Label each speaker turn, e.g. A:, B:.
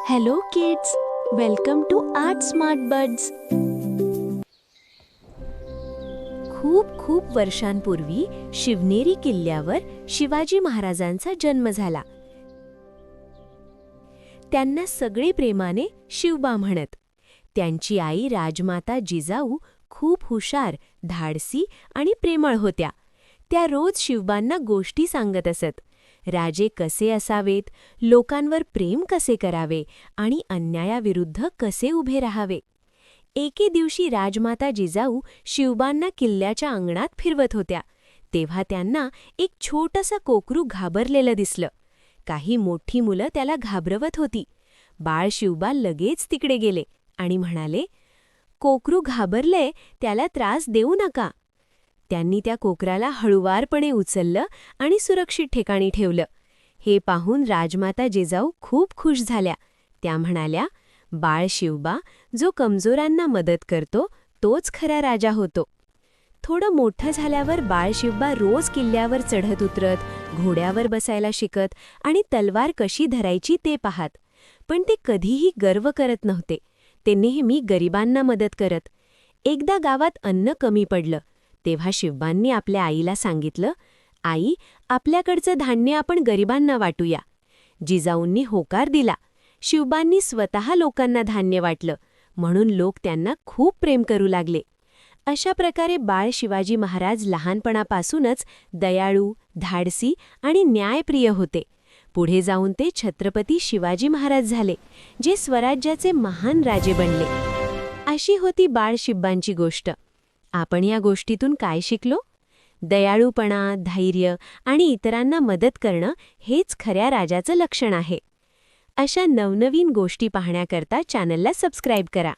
A: Hello kids, welcome to art smart birds. खूप खूप वर्षांपूर्वी शिवनेरी किल्ल्यावर शिवाजी महाराजांचा जन्म झाला. त्यांना सगळे प्रेमाने शिवबा म्हणत. त्यांची आई राजमाता जिजाऊ खूप हुशार, धाडसी आणि प्रेमळ होत्या. त्या रोज शिवबांना गोष्टी सांगत असत. राजे कसे असावेत, लोकांवर प्रेम कसे करावे आणि अन्यायाविरुद्ध कसे उभे राहावे. एके दिवशी राजमाता जिजाऊ शिवबांना किल्ल्याच्या अंगणात फिरवत होत्या. तेव्हा त्यांना एक छोटंसं कोकरू घाबरलेलं दिसलं. काही मोठी मुलं त्याला घाबरवत होती. बाळ शिवबा लगेच तिकडे गेले आणि म्हणाले, "कोकरू घाबरले, त्याला त्रास देऊ नका." त्यांनी त्या कोकराला हळुवारपणे उचललं आणि सुरक्षित ठिकाणी ठेवलं. हे पाहून राजमाता जिजाऊ खूप खुश झाल्या. त्या म्हणाल्या, "बाळ शिवबा जो कमजोरांना मदत करतो तोच खरा राजा होतो." थोडं मोठं झाल्यावर बाळ शिवबा रोज किल्ल्यावर चढत उतरत, घोड्यावर बसायला शिकत आणि तलवार कशी धरायची ते पाहत. पण ते कधीही गर्व करत नव्हते. ते नेहमी गरिबांना मदत करत. एकदा गावात अन्न कमी पडलं. तेव्हा शिवबांनी आपल्या आईला सांगितलं, "आई, आपल्याकडचं धान्य आपण गरिबांना वाटूया." जिजाऊंनी होकार दिला. शिवबांनी स्वतः लोकांना धान्य वाटलं. म्हणून लोक त्यांना खूप प्रेम करू लागले. अशा प्रकारे बाळ शिवाजी महाराज लहानपणापासूनच दयाळू, धाडसी आणि न्यायप्रिय होते. पुढे जाऊन ते छत्रपती शिवाजी महाराज झाले, जे स्वराज्याचे महान राजे बनले. अशी होती बाळ शिवबांची गोष्ट. आपण या गोष्टीतून काय शिकलो? दयाळूपणा, धैर्य आणि इतरांना मदत करणं हेच खऱ्या राजाचं लक्षण आहे. अशा नवनवीन गोष्टी पाहण्याकरता चॅनलला सबस्क्राईब करा.